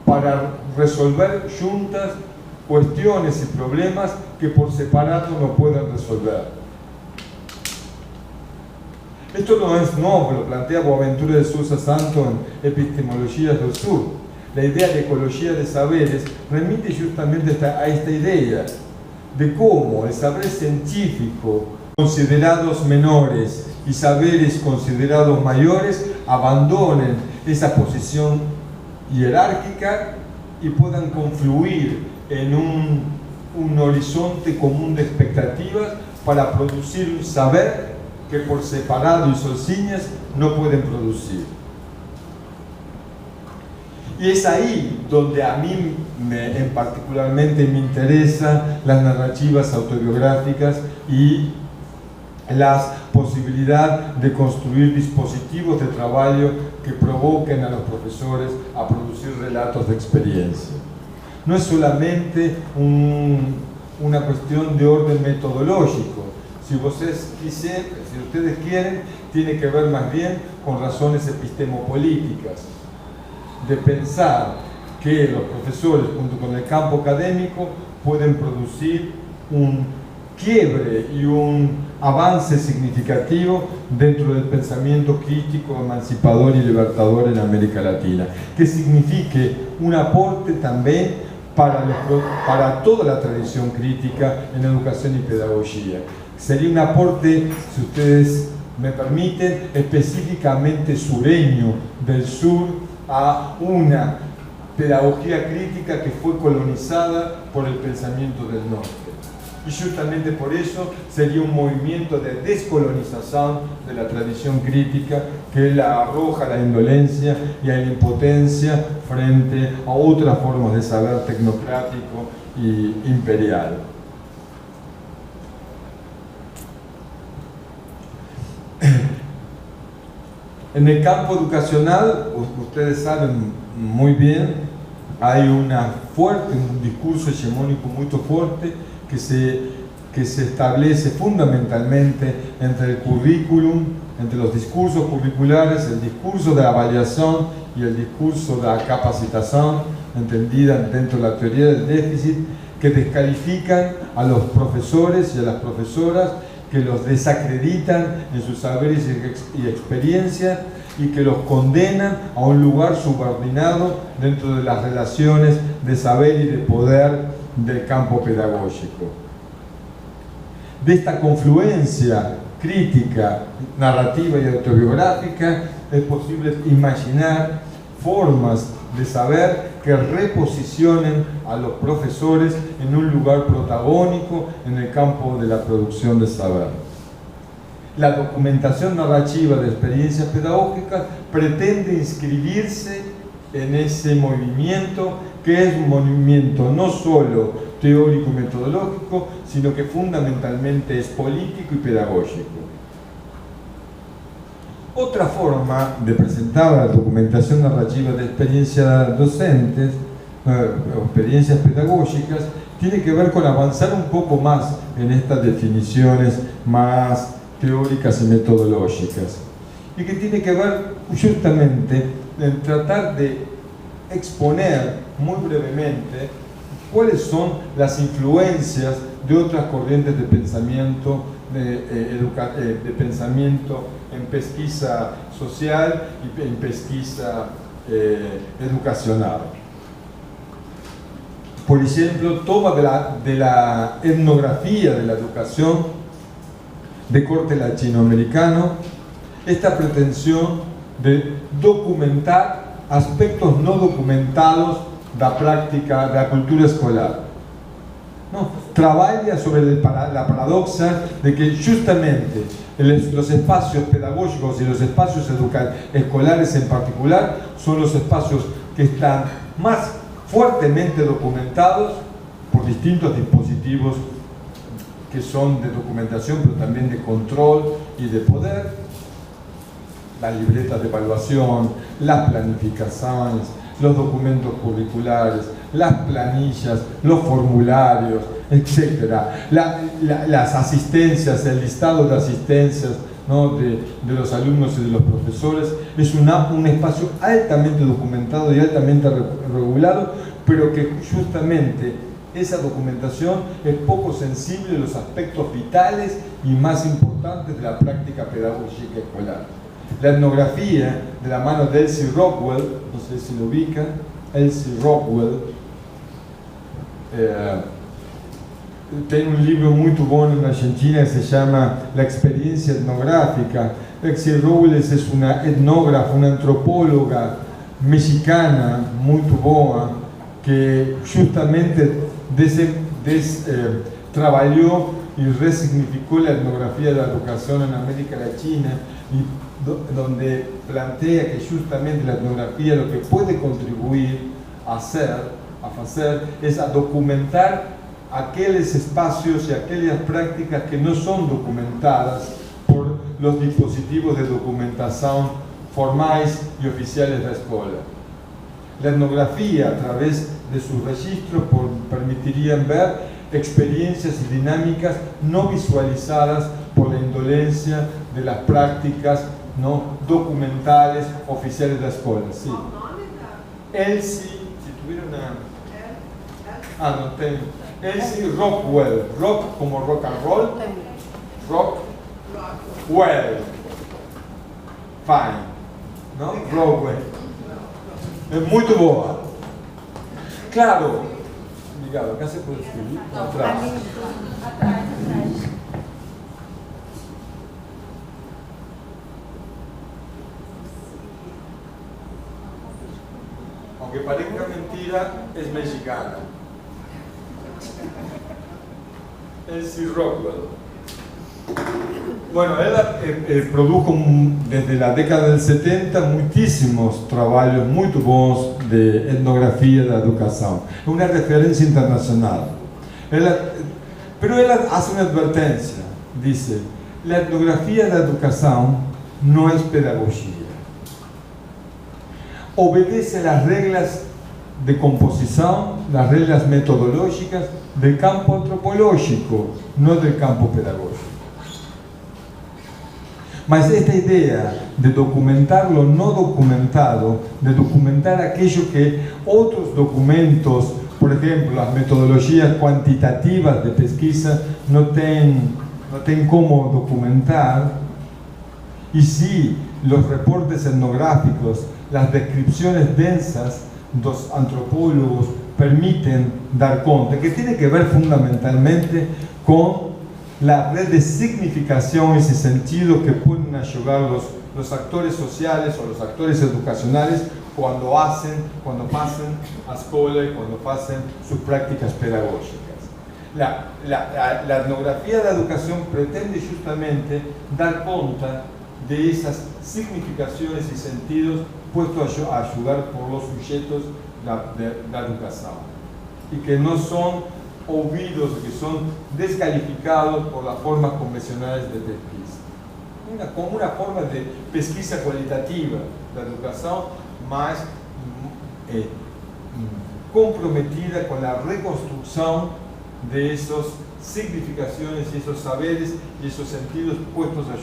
para resolver juntas cuestiones y problemas que por separado no pueden resolver. Esto no es nuevo, lo plantea Boaventura de Sousa Santos en Epistemologías del Sur. La idea de ecología de saberes remite justamente a esta idea de cómo el saber científico considerados menores y saberes considerados mayores abandonen esa posición jerárquica y puedan confluir en un horizonte común de expectativas para producir un saber que por separado y sozinhas no pueden producir. Y es ahí donde a mí particularmente me interesan las narrativas autobiográficas y la posibilidad de construir dispositivos de trabajo que provoquen a los profesores a producir relatos de experiencia. No es solamente una cuestión de orden metodológico. Si ustedes quieren, tiene que ver más bien con razones epistemopolíticas, de pensar que los profesores, junto con el campo académico, pueden producir un quiebre y un avance significativo dentro del pensamiento crítico, emancipador y libertador en América Latina, que signifique un aporte también para toda la tradición crítica en educación y pedagogía. Sería un aporte, si ustedes me permiten, específicamente sureño, del sur, a una pedagogía crítica que fue colonizada por el pensamiento del norte. Y justamente por eso sería un movimiento de descolonización de la tradición crítica que la arroja a la indolencia y a la impotencia frente a otras formas de saber tecnocrático y imperial. En el campo educacional, ustedes saben muy bien, hay un discurso hegemónico muy fuerte que se establece fundamentalmente entre el currículum, entre los discursos curriculares, el discurso de la avaliación y el discurso de la capacitación, entendida dentro de la teoría del déficit, que descalifican a los profesores y a las profesoras, que los desacreditan en sus saberes y experiencias y que los condenan a un lugar subordinado dentro de las relaciones de saber y de poder del campo pedagógico. De esta confluencia crítica, narrativa y autobiográfica es posible imaginar formas de saber que reposicionen a los profesores en un lugar protagónico en el campo de la producción de saber. La documentación narrativa de experiencias pedagógicas pretende inscribirse en ese movimiento, que es un movimiento no solo teórico y metodológico, sino que fundamentalmente es político y pedagógico. Otra forma de presentar la documentación narrativa de experiencias docentes, experiencias pedagógicas, tiene que ver con avanzar un poco más en estas definiciones más teóricas y metodológicas, y que tiene que ver justamente en tratar de exponer muy brevemente cuáles son las influencias de otras corrientes de pensamiento, de pensamiento en pesquisa social y en pesquisa educacional. Por ejemplo, toma de la etnografía de la educación de corte latinoamericano esta pretensión de documentar aspectos no documentados de la práctica de la cultura escolar. No, trabaja sobre la paradoja de que justamente los espacios pedagógicos y los espacios escolares en particular son los espacios que están más fuertemente documentados por distintos dispositivos que son de documentación, pero también de control y de poder, las libretas de evaluación, las planificaciones, los documentos curriculares, las planillas, los formularios, etc. Las asistencias, el listado de asistencias, ¿no?, de los alumnos y de los profesores, es un espacio altamente documentado y altamente regulado, pero que justamente esa documentación es poco sensible a los aspectos vitales y más importantes de la práctica pedagógica escolar. La etnografía, de la mano de Elsie Rockwell, no sé si lo ubican, Elsie Rockwell, tiene un libro muy bueno en Argentina que se llama La experiencia etnográfica. Elsie Rockwell es una etnógrafa, una antropóloga mexicana muy buena, que justamente trabajó y resignificó la etnografía de la educación en América Latina, y donde plantea que justamente la etnografía lo que puede contribuir a hacer es a documentar aquellos espacios y aquellas prácticas que no son documentadas por los dispositivos de documentación formales y oficiales de la escuela. La etnografía, a través de sus registros, permitirían ver experiencias y dinámicas no visualizadas por la indolencia de las prácticas no documentales oficiales de la escuela. Sí. Elsie, si tuviera una... no tengo. Elsie Rockwell, rock como rock and roll, Rockwell, fine, ¿no? Rockwell. Es muy boa. Claro, ligado, acá se puede escribir, atrás. Aunque parezca mentira, es mexicana. Elsie Rockwell. Bueno, él produjo desde la década del 70 muchísimos trabajos muy buenos de etnografía de la educación. Es una referencia internacional. Pero él hace una advertencia. Dice, la etnografía de la educación no es pedagogía. Obedece las reglas de composición, las reglas metodológicas del campo antropológico, no del campo pedagógico. Mas esta idea de documentar lo no documentado, de documentar aquello que otros documentos, por ejemplo, las metodologías cuantitativas de pesquisa no tienen cómo documentar, y sí, los reportes etnográficos, las descripciones densas de los antropólogos permiten dar cuenta, que tiene que ver fundamentalmente con la red de significaciones y sentido que pueden ayudar los actores sociales o los actores educacionales cuando pasan a la escuela y cuando hacen sus prácticas pedagógicas. La etnografía de la educación pretende justamente dar cuenta de esas significaciones y sentidos puestos a ayudar por los sujetos de la educación y que no son olvidos, que son descalificados por las formas convencionales de pesquisa. Como una forma de pesquisa cualitativa de la educación más comprometida con la reconstrucción de esas significaciones y esos saberes y esos sentidos puestos a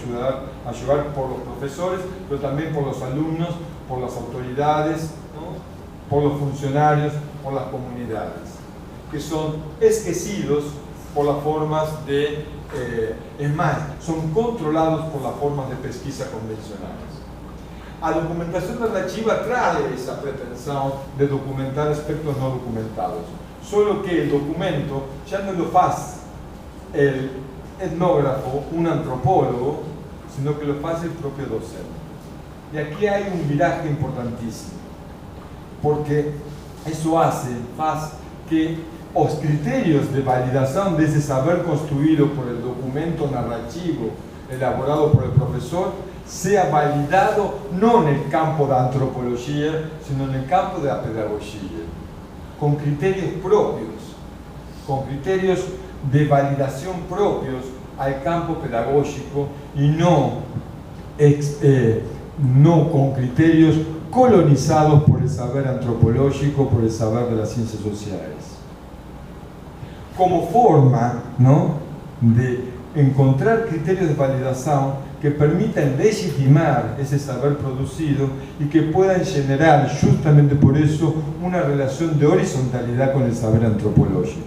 ayudar por los profesores, pero también por los alumnos, por las autoridades, ¿no? Por los funcionarios, por las comunidades, que son esquecidos por las formas de, es más, son controlados por las formas de pesquisa convencionales. La documentación narrativa trae esa pretensión de documentar aspectos no documentados, solo que el documento ya no lo hace el etnógrafo, un antropólogo, sino que lo hace el propio docente. Y aquí hay un viraje importantísimo, porque eso hace que los criterios de validación de ese saber construido por el documento narrativo elaborado por el profesor sea validado no en el campo de antropología, sino en el campo de la pedagogía, con criterios propios, con criterios de validación propios al campo pedagógico y no con criterios colonizados por el saber antropológico, por el saber de las ciencias sociales. Como forma, ¿no?, de encontrar criterios de validación que permitan legitimar ese saber producido y que puedan generar, justamente por eso, una relación de horizontalidad con el saber antropológico.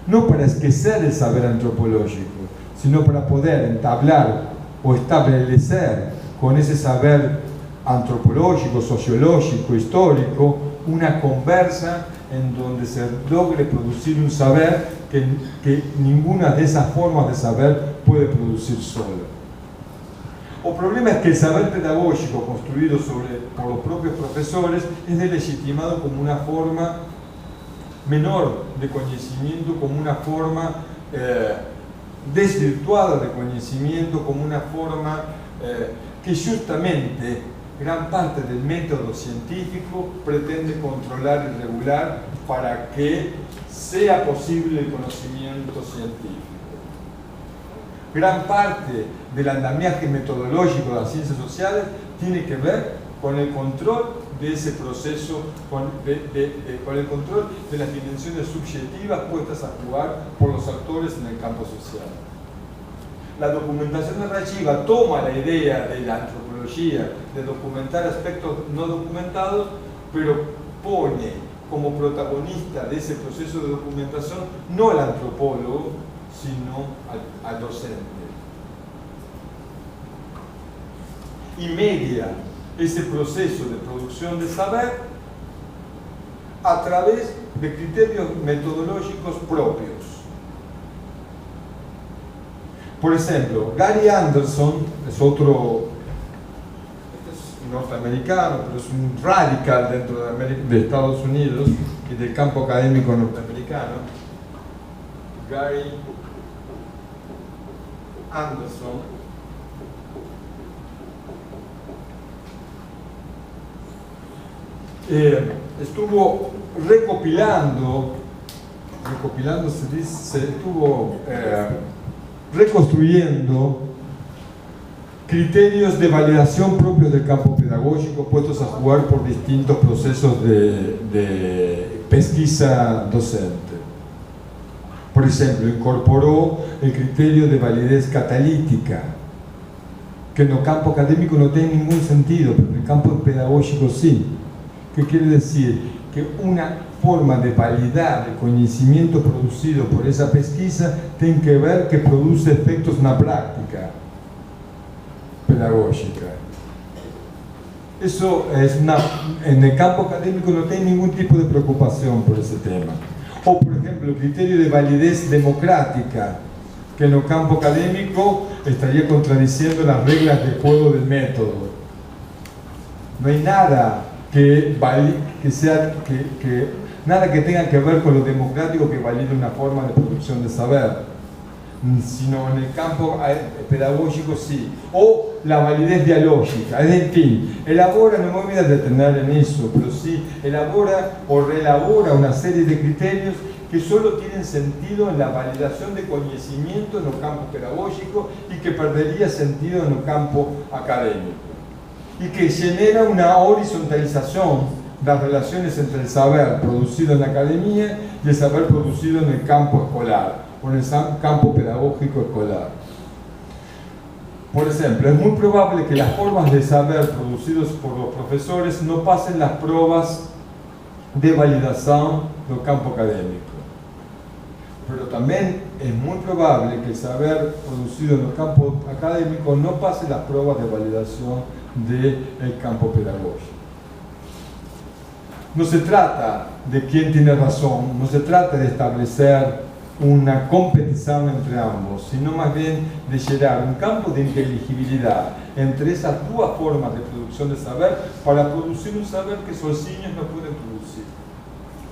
No para esquecer el saber antropológico, sino para poder entablar o establecer con ese saber antropológico, sociológico, histórico, una conversa en donde se logre producir un saber que ninguna de esas formas de saber puede producir sola. El problema es que el saber pedagógico construido por los propios profesores es delegitimado como una forma menor de conocimiento, como una forma desvirtuada de conocimiento, como una forma que justamente gran parte del método científico pretende controlar y regular para que sea posible el conocimiento científico. Gran parte del andamiaje metodológico de las ciencias sociales tiene que ver con el control de ese proceso, con el control de las dimensiones subjetivas puestas a jugar por los actores en el campo social. La documentación narrativa toma la idea de la antropología de documentar aspectos no documentados, pero pone como protagonista de ese proceso de documentación no al antropólogo, sino al docente. Y media ese proceso de producción de saber a través de criterios metodológicos propios. Por ejemplo, Gary Anderson es otro, es norteamericano, pero es un radical dentro de Estados Unidos y del campo académico norteamericano. Gary Anderson estuvo reconstruyendo criterios de validación propios del campo pedagógico puestos a jugar por distintos procesos de pesquisa docente. Por ejemplo, incorporó el criterio de validez catalítica, que en el campo académico no tiene ningún sentido, pero en el campo pedagógico sí. ¿Qué quiere decir? Que una forma de validar el conocimiento producido por esa pesquisa tiene que ver que produce efectos en la práctica pedagógica. Eso es en el campo académico no tiene ningún tipo de preocupación por ese tema. O, por ejemplo, el criterio de validez democrática, que en el campo académico estaría contradiciendo las reglas de juego del método. No hay nada nada que tenga que ver con lo democrático que valide una forma de producción de saber, sino en el campo pedagógico sí. O la validez dialógica, en fin, elabora, no me voy a detener en eso, pero sí elabora o reelabora una serie de criterios que solo tienen sentido en la validación de conocimiento en el campo pedagógico y que perdería sentido en el campo académico. Y que genera una horizontalización de las relaciones entre el saber producido en la academia y el saber producido en el campo escolar o en el campo pedagógico escolar. Por ejemplo, es muy probable que las formas de saber producidos por los profesores no pasen las pruebas de validación del campo académico. Pero también es muy probable que el saber producido en el campo académico no pase las pruebas de validación del campo pedagógico. No se trata de quién tiene razón, no se trata de establecer una competición entre ambos, sino más bien de generar un campo de inteligibilidad entre esas dos formas de producción de saber para producir un saber que sozinhos no pueden producir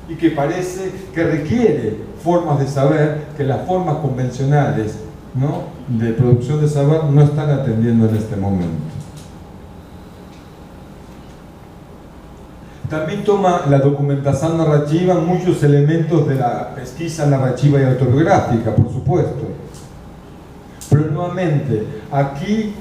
y que parece que requiere formas de saber que las formas convencionales, ¿no?, de producción de saber no están atendiendo en este momento. También toma la documentación narrativa muchos elementos de la pesquisa narrativa y autobiográfica, por supuesto. Pero nuevamente, aquí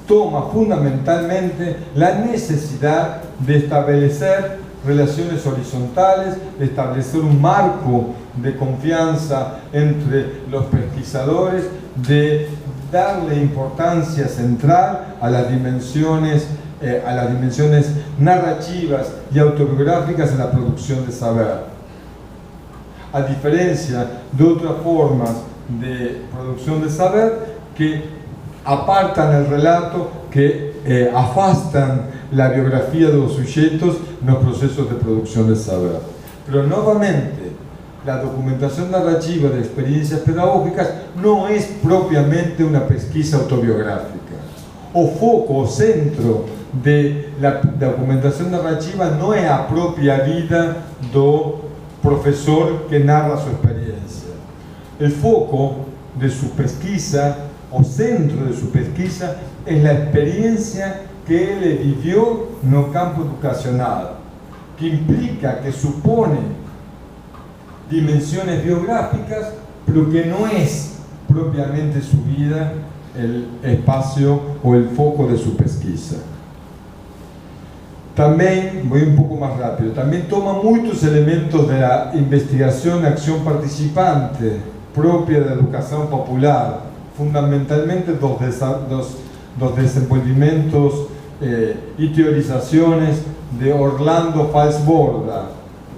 toma fundamentalmente la necesidad de establecer relaciones horizontales, de establecer un marco de confianza entre los pesquisadores, de darle importancia central a las dimensiones narrativas y autobiográficas en la producción de saber. A diferencia de otras formas de producción de saber que apartan el relato, que afastan la biografía de los sujetos en los procesos de producción de saber. Pero nuevamente, la documentación narrativa de experiencias pedagógicas no es propiamente una pesquisa autobiográfica. O foco, o centro de la documentación narrativa no é a propia vida do profesor que narra su experiencia. El foco de su pesquisa, o centro de su pesquisa, es la experiencia que ele viveu no campo educacional, que implica, que supone dimensiones biográficas, pero que no es propiamente su vida el espacio o el foco de su pesquisa. También, voy un poco más rápido, también toma muchos elementos de la investigación, acción participante propia de la educación popular, fundamentalmente dos desenvolvimentos y teorizaciones de Orlando Falsborda,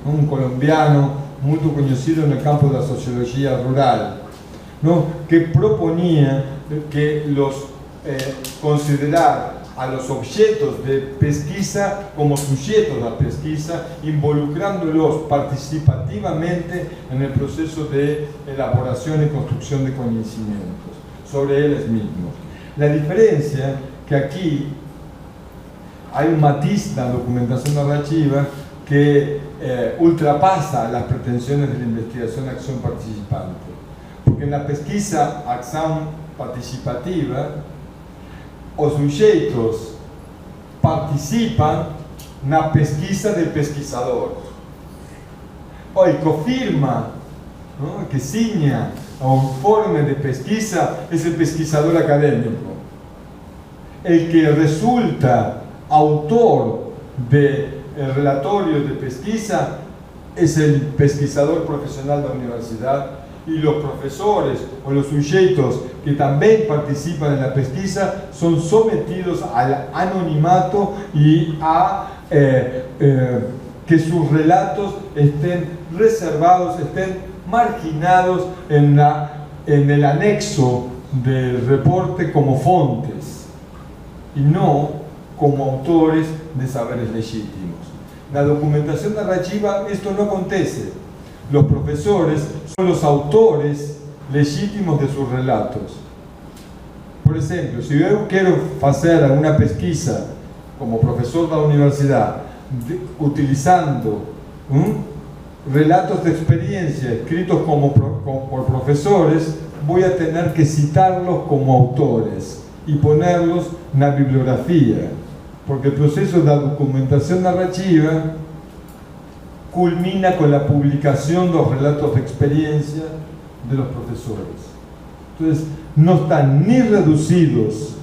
un colombiano muy conocido en el campo de la sociología rural, ¿no? Que proponía que considerar a los objetos de pesquisa como sujetos de la pesquisa, involucrándolos participativamente en el proceso de elaboración y construcción de conocimientos sobre ellos mismos. La diferencia que aquí hay un matiz en la documentación narrativa que ultrapasa las pretensiones de la investigación acción participante. Porque en la pesquisa acción participativa, os sujeitos participam na pesquisa del pesquisador. O el cofirma, ¿no?, que signa o informe de pesquisa es el pesquisador académico. El que resulta autor del relatorio de pesquisa es el pesquisador profesional de la universidad, y los profesores o los sujetos que también participan en la pesquisa son sometidos al anonimato y a que sus relatos estén reservados, estén marginados en el anexo del reporte como fuentes y no como autores de saberes legítimos. En la documentación narrativa esto no acontece. Los profesores son los autores legítimos de sus relatos. Por ejemplo, si yo quiero hacer una pesquisa como profesor de la universidad, utilizando relatos de experiencia escritos por profesores, voy a tener que citarlos como autores y ponerlos en la bibliografía, porque el proceso de la documentación narrativa culmina con la publicación de los relatos de experiencia de los profesores. Entonces, no están ni reducidos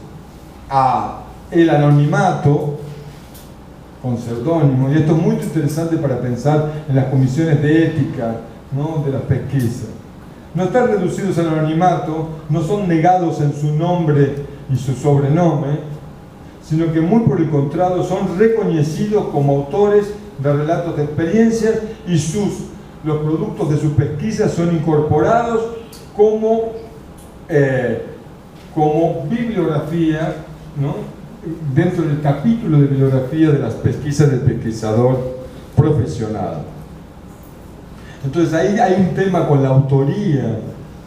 a el anonimato con seudónimo, y esto es muy interesante para pensar en las comisiones de ética, ¿no?, de las pesquisas. No están reducidos al anonimato, no son negados en su nombre y su sobrenombre, sino que muy por el contrario son reconocidos como autores de relatos de experiencias, y los productos de sus pesquisas son incorporados como bibliografía, ¿no?, dentro del capítulo de bibliografía de las pesquisas del pesquisador profesional. Entonces ahí hay un tema con la autoría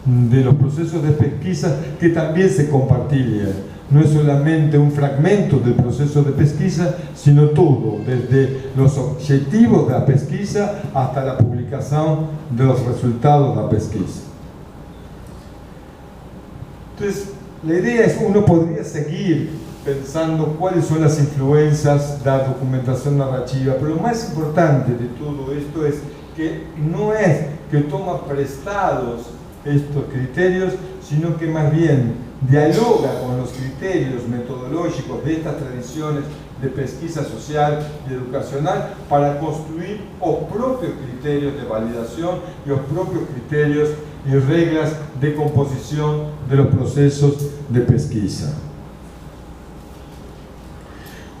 de los procesos de pesquisa que también se compartía. No es solamente un fragmento del proceso de pesquisa, sino todo, desde los objetivos de la pesquisa hasta la publicación de los resultados de la pesquisa. Entonces, la idea es que uno podría seguir pensando cuáles son las influencias de la documentación narrativa, pero lo más importante de todo esto es que no es que toma prestados estos criterios, sino que más bien dialoga con los criterios metodológicos de estas tradiciones de pesquisa social y educacional para construir los propios criterios de validación y los propios criterios y reglas de composición de los procesos de pesquisa.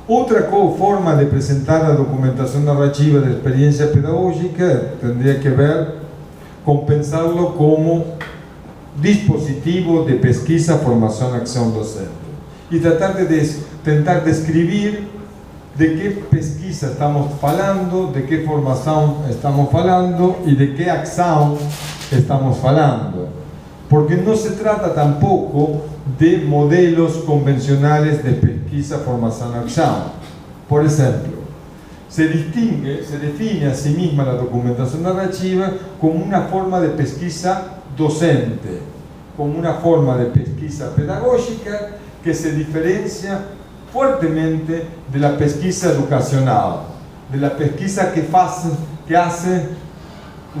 Otra forma de presentar la documentación narrativa de experiencia pedagógica tendría que ver con pensarlo como dispositivo de pesquisa, formación, acción docente, y tratar de intentar describir de qué pesquisa estamos hablando, de qué formación estamos hablando y de qué acción estamos hablando, porque no se trata tampoco de modelos convencionales de pesquisa, formación, acción. Por ejemplo, se define a sí misma la documentación narrativa como una forma de pesquisa docente, como una forma de pesquisa pedagógica que se diferencia fuertemente de la pesquisa educacional, de la pesquisa que hace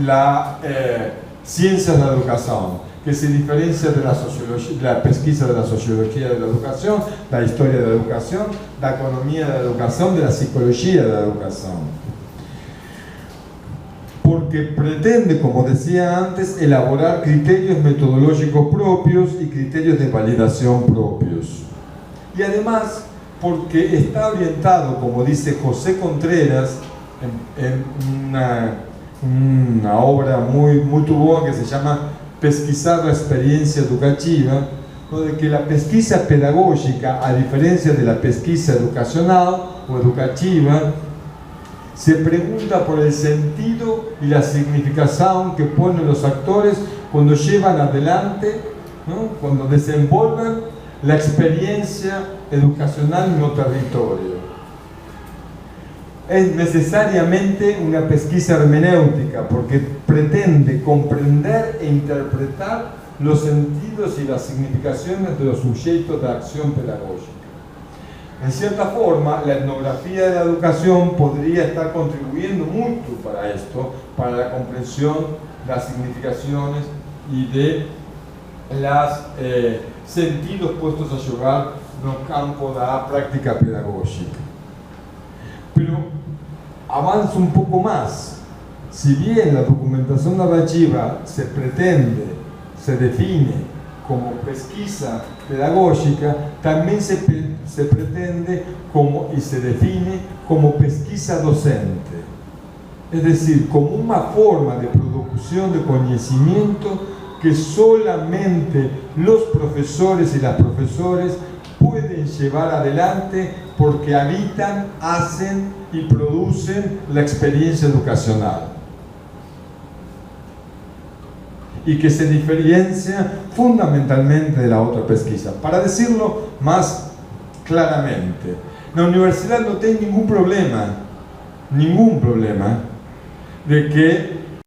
la ciencia de la educación, que se diferencia de la sociología, de la pesquisa de la sociología de la educación, la historia de la educación, la economía de la educación, de la psicología de la educación. Porque pretende, como decía antes, elaborar criterios metodológicos propios y criterios de validación propios. Y además, porque está orientado, como dice José Contreras, en una obra muy buena que se llama Pesquisar la experiencia educativa, de que la pesquisa pedagógica, a diferencia de la pesquisa educacional o educativa, se pregunta por el sentido y la significación que ponen los actores cuando llevan adelante, ¿no?, cuando desenvolven la experiencia educacional en el territorio. Es necesariamente una pesquisa hermenéutica porque pretende comprender e interpretar los sentidos y las significaciones de los sujetos de acción pedagógica. En cierta forma, la etnografía de la educación podría estar contribuyendo mucho para esto, para la comprensión de las significaciones y de los sentidos puestos a jugar en el campo de la práctica pedagógica. Pero avanza un poco más. Si bien la documentación narrativa se define como pesquisa pedagógica, también se pretende y se define como pesquisa docente. Es decir, como una forma de producción de conocimiento que solamente los profesores y las profesoras pueden llevar adelante porque habitan, hacen y producen la experiencia educacional. Y que se diferencia fundamentalmente de la otra pesquisa. Para decirlo más claramente, la universidad no tiene ningún problema de que